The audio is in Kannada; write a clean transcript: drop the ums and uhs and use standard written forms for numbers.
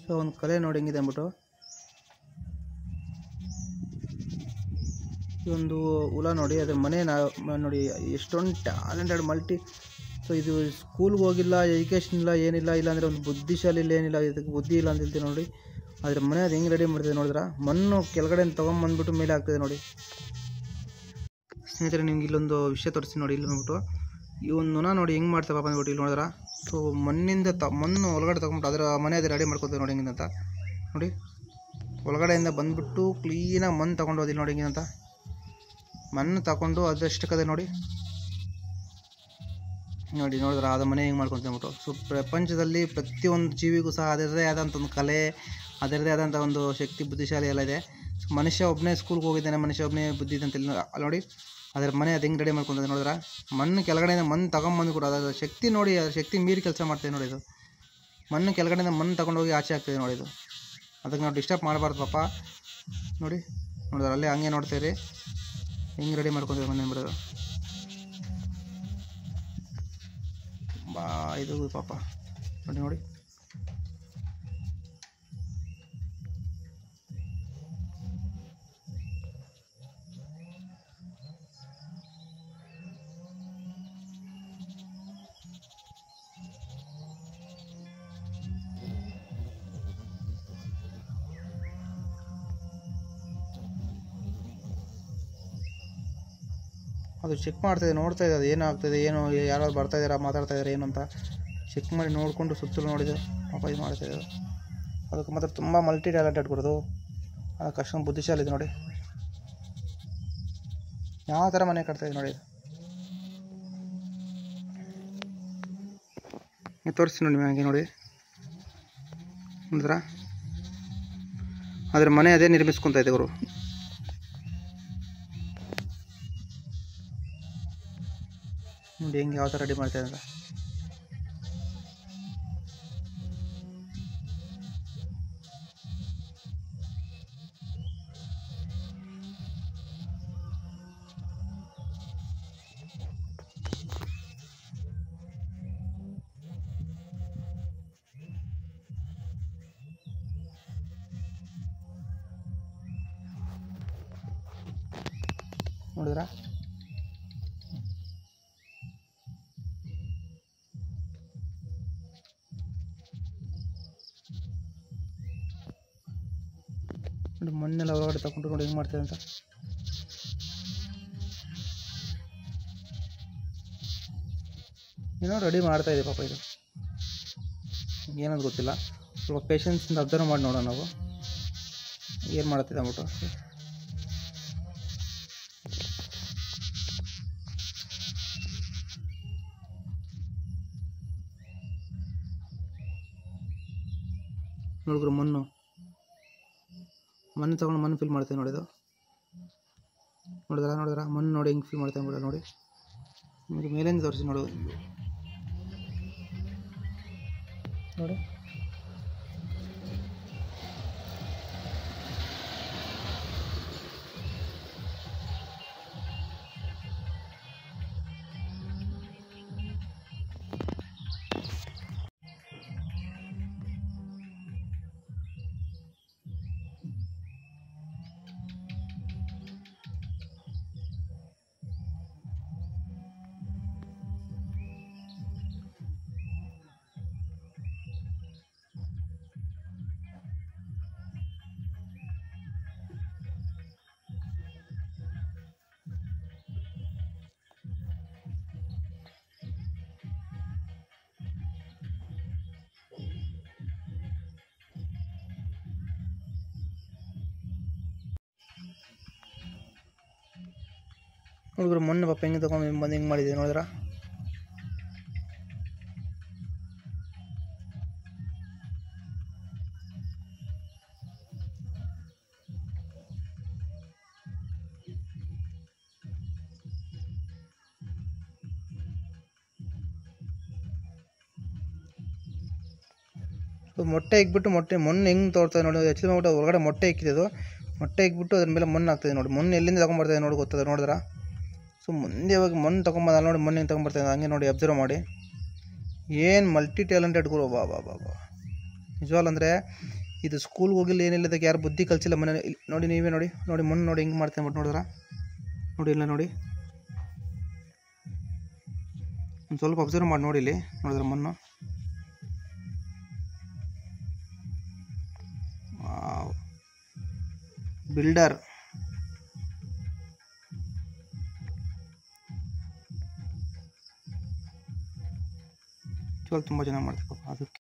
ಸೊ ಒಂದು ಕಲೆ ನೋಡಿ ಹೆಂಗಿದೆ ಅಂದ್ಬಿಟ್ಟು. ಈ ಒಂದು ಹುಳ ನೋಡಿ, ಅದ್ರ ಮನೆ ನೋಡಿ ಎಷ್ಟೊಂದು ಟ್ಯಾಲೆಂಟೆಡ್ ಮಲ್ಟಿ. ಸೊ ಇದು ಸ್ಕೂಲ್ಗೆ ಹೋಗಿಲ್ಲ, ಎಜುಕೇಷನ್ ಇಲ್ಲ, ಏನಿಲ್ಲ. ಇಲ್ಲಾಂದರೆ ಒಂದು ಬುದ್ಧಿಶಾಲಿ ಇಲ್ಲ, ಏನಿಲ್ಲ, ಇದಕ್ಕೆ ಬುದ್ಧಿ ಇಲ್ಲ ಅಂತ ಹೇಳ್ತೀವಿ ನೋಡಿ. ಅದ್ರ ಮನೆ ಅದು ಹೆಂಗೆ ರೆಡಿ ಮಾಡ್ತಿದೆ ನೋಡಿದ್ರೆ, ಮಣ್ಣು ಕೆಳಗಡೆ ತೊಗೊಂಬಂದ್ಬಿಟ್ಟು ಮೇಲೆ ಆಗ್ತದೆ ನೋಡಿ. ಸ್ನೇಹಿತರೆ, ನಿಮ್ಗೆ ಇಲ್ಲೊಂದು ವಿಷಯ ತೋರಿಸ್ತೀನಿ ನೋಡಿ. ಇಲ್ಲಿ ಬಂದ್ಬಿಟ್ಟು ಈ ಒಂದು ನೊಣ ನೋಡಿ ಹೆಂಗೆ ಮಾಡ್ತಾ ಪಾಪ ಅಂದ್ಬಿಟ್ಟು ಇಲ್ಲಿ ನೋಡಿದ್ರೆ. ಸೊ ಮಣ್ಣಿಂದ ಮಣ್ಣು ಒಳಗಡೆ ತೊಗೊಂಬಿಟ್ಟು ಅದರ ಮನೆ ಅದೇ ರೆಡಿ ಮಾಡ್ಕೊತೀವಿ ನೋಡಿ ಹೆಂಗಿಂತ ನೋಡಿ. ಒಳಗಡೆಯಿಂದ ಬಂದುಬಿಟ್ಟು ಕ್ಲೀನಾಗಿ ಮಣ್ಣು ತೊಗೊಂಡು ಹೋದಿಲ್ಲ ನೋಡಿ ಹೆಂಗಿಂತ. ಮಣ್ಣು ತಗೊಂಡು ಅದಷ್ಟಕ್ಕದೆ ನೋಡಿ ನೋಡಿದ್ರೆ ಅದ ಮನೆ ಹೆಂಗೆ ಮಾಡ್ಕೊತೀವಿ ಅಂದ್ಬಿಟ್ಟು. ಸೊ ಪ್ರಪಂಚದಲ್ಲಿ ಪ್ರತಿಯೊಂದು ಜೀವಿಗೂ ಸಹ ಅದರದೇ ಆದಂಥ ಒಂದು ಕಲೆ, ಅದರದೇ ಆದಂಥ ಒಂದು ಶಕ್ತಿ, ಬುದ್ಧಿಶಾಲಿ ಎಲ್ಲ ಇದೆ. ಸೊ ಮನುಷ್ಯ ಒಬ್ಬನೇ ಸ್ಕೂಲ್ಗೆ ಹೋಗಿದ್ದಾನೆ, ಮನುಷ್ಯ ಒಬ್ಬನೇ ಬುದ್ಧಿ ಇದೆ ಅಂತ ನೋಡಿ. ಅದರ ಮನೆ ಅದು ಹೆಂಗೆ ರೆಡಿ ಮಾಡ್ಕೊಂತದೆ ನೋಡಿದ್ರೆ. ಮಣ್ಣು ಕೆಳಗಡೆಯಿಂದ ಮಣ್ಣು ತೊಗೊಂಬಂದು ಕೂಡ ಅದರ ಶಕ್ತಿ ನೋಡಿ, ಅದರ ಶಕ್ತಿ ಮೀರಿ ಕೆಲಸ ಮಾಡ್ತೇವೆ ನೋಡಿ. ಇದು ಮಣ್ಣು ಕೆಳಗಡೆಯಿಂದ ಮಣ್ಣು ತೊಗೊಂಡೋಗಿ ಆಚೆ ಆಗ್ತದೆ ನೋಡಿ. ಇದು ಅದಕ್ಕೆ ನಾವು ಡಿಸ್ಟರ್ಬ್ ಮಾಡಬಾರ್ದು ಪಾಪ ನೋಡಿದ್ರೆ ಅಲ್ಲೇ ಹಂಗೆ ನೋಡ್ತೀರಿ ಹೆಂಗೆ ರೆಡಿ ಮಾಡ್ಕೊತೀವಿ ಮನೆ ಬಿಡೋದು. ಬಾ ಇದು ಪಾಪ ನೋಡಿ. ಅದು ಚೆಕ್ ಮಾಡ್ತಾಯಿದೆ, ನೋಡ್ತಾ ಇದೆ ಅದು ಏನಾಗ್ತದೆ, ಏನು ಯಾರಾದ್ರು ಬರ್ತಾಯಿದ್ದೀರಾ, ಮಾತಾಡ್ತಾ ಇದ್ದಾರೆ ಏನು ಅಂತ ಚೆಕ್ ಮಾಡಿ ನೋಡಿಕೊಂಡು ಸುತ್ತಲೂ ನೋಡಿದೆ ಪಾಪ ಇದು ಮಾಡ್ತಾಯಿದೆ. ಅದಕ್ಕೆ ಮಾತ್ರ ತುಂಬ ಮಲ್ಟಿ ಟ್ಯಾಲೆಂಟೆಡ್ ಕೊಡೋದು. ಅದಕ್ಕೆ ಅಷ್ಟೊಂದು ಬುದ್ಧಿಶಾಲಿ ಇದೆ ನೋಡಿ. ಯಾವ ಥರ ಮನೆ ಕಟ್ತಾಯಿದೆ ನೋಡಿ. ನೀವು ತೋರಿಸ್ತೀನಿ ನೋಡಿ ಹಾಗೆ ನೋಡಿ. ಅಂದ್ರೆ ಅದ್ರ ಮನೆ ಅದೇ ನಿರ್ಮಿಸ್ಕೊತಾ ಇದೆ ಅವರು. ನೋಡಿ ಹೆಂಗೆ ಯಾವ ಥರ ರೆಡಿ ಮಾಡ್ತಾ ಇದ್ದಾರೆ. ನೋಡಿದ್ರಾ ನೋಡಿ ಮಣ್ಣೆಲ್ಲ ಹೊರಗಡೆ ತಗೊಂಡು ನೋಡಿ ಹೆಂಗೆ ಮಾಡ್ತಾರೆ ಅಂತ. ಏನೋ ರೆಡಿ ಮಾಡ್ತಾ ಇದೆ ಪಾಪ. ಇದು ಏನಂತ ಗೊತ್ತಿಲ್ಲ, ಸ್ವಲ್ಪ ಪೇಷನ್ಸಿಂದ ಅಬ್ಸರ್ವ್ ಮಾಡಿ ನೋಡೋಣ ನಾವು ಏನು ಮಾಡ್ತಿದ್ದೆ ಅಂದ್ಬಿಟ್ಟು. ನೋಡಿದ್ರು ಮಣ್ಣು ತೊಗೊಂಡು ಮಣ್ಣು ಫಿಲ್ ಮಾಡ್ತೇವೆ ನೋಡಿದ್ದು. ನೋಡಿದ್ರ ಮಣ್ಣು ನೋಡಿ ಹೆಂಗೆ ಫಿಲ್ ಮಾಡ್ತೇವೆ ಬಿಡ ನೋಡಿ. ನಿಮಗೆ ಮೇಲಿಂದ ತೋರಿಸಿ ನೋಡೋದು ನೋಡಿ. ಹುಡುಗರು ಮಣ್ಣು ಪಾಪ ಹೆಂಗೆ ತಗೊಂಡು ಬಂದು ಹೆಂಗೆ ಮಾಡಿದೆ ನೋಡಿದ್ರ. ಮೊಟ್ಟೆ ಇಕ್ಬಿಟ್ಟು ಮಣ್ಣು ಹೆಂಗೆ ತೋರ್ತದೆ ನೋಡಿ. ಹೆಚ್ಚಿನ ಊಟ ಹೊರಗಡೆ ಮೊಟ್ಟೆ ಇಕ್ಕಿದ್ದು, ಮೊಟ್ಟೆ ಇಕ್ಬಿಟ್ಟು ಅದ್ರ ಮೇಲೆ ಮಣ್ಣು ಆಗ್ತದೆ ನೋಡಿ. ಮಣ್ಣು ಎಲ್ಲಿಂದ ತೊಗೊಂಬರ್ತದೆ ನೋಡಿ ಗೊತ್ತದ ನೋಡಿದ್ರ. ಸೊ ಮುಂದೆ ಹೋಗಿ ಮಣ್ಣು ತೊಗೊಂಬಂದು ನೋಡಿ ಮಣ್ಣು ಹೆಂಗೆ ತೊಗೊಂಬರ್ತದೆ ಹಂಗೆ ನೋಡಿ ಅಬ್ಸರ್ವ್ ಮಾಡಿ. ಏನು ಮಲ್ಟಿ ಟ್ಯಾಲೆಂಟೆಡ್ ಗುರು ಬಾ ಬಾ ಬಾ ಬಾ. ನಿಜವಾಗ್ಲೂ ಅಂದರೆ ಇದು ಸ್ಕೂಲ್ಗೆ ಹೋಗಿಲ್ಲ ಏನಿಲ್ಲ, ಅದಕ್ಕೆ ಯಾರು ಬುದ್ಧಿ ಕಲಿಸಿಲ್ಲ ಮನೆ. ನೋಡಿ ನೀವೇ ನೋಡಿ, ನೋಡಿ ಮಣ್ಣು ನೋಡಿ ಹಿಂಗೆ ಮಾಡ್ತೇನೆ ಬಿಟ್ಟು ನೋಡಿದ್ರ ನೋಡಿ, ಇಲ್ಲ ನೋಡಿ, ಒಂದು ಸ್ವಲ್ಪ ಅಬ್ಸರ್ವ್ ಮಾಡಿ ನೋಡಿ, ಇಲ್ಲಿ ನೋಡಿದ್ರೆ ಮಣ್ಣು ಬಿಲ್ಡರ್ ತುಂಬ ಚೆನ್ನಾಗಿ ಮಾಡ್ತೀವಿ ಅದಕ್ಕೆ.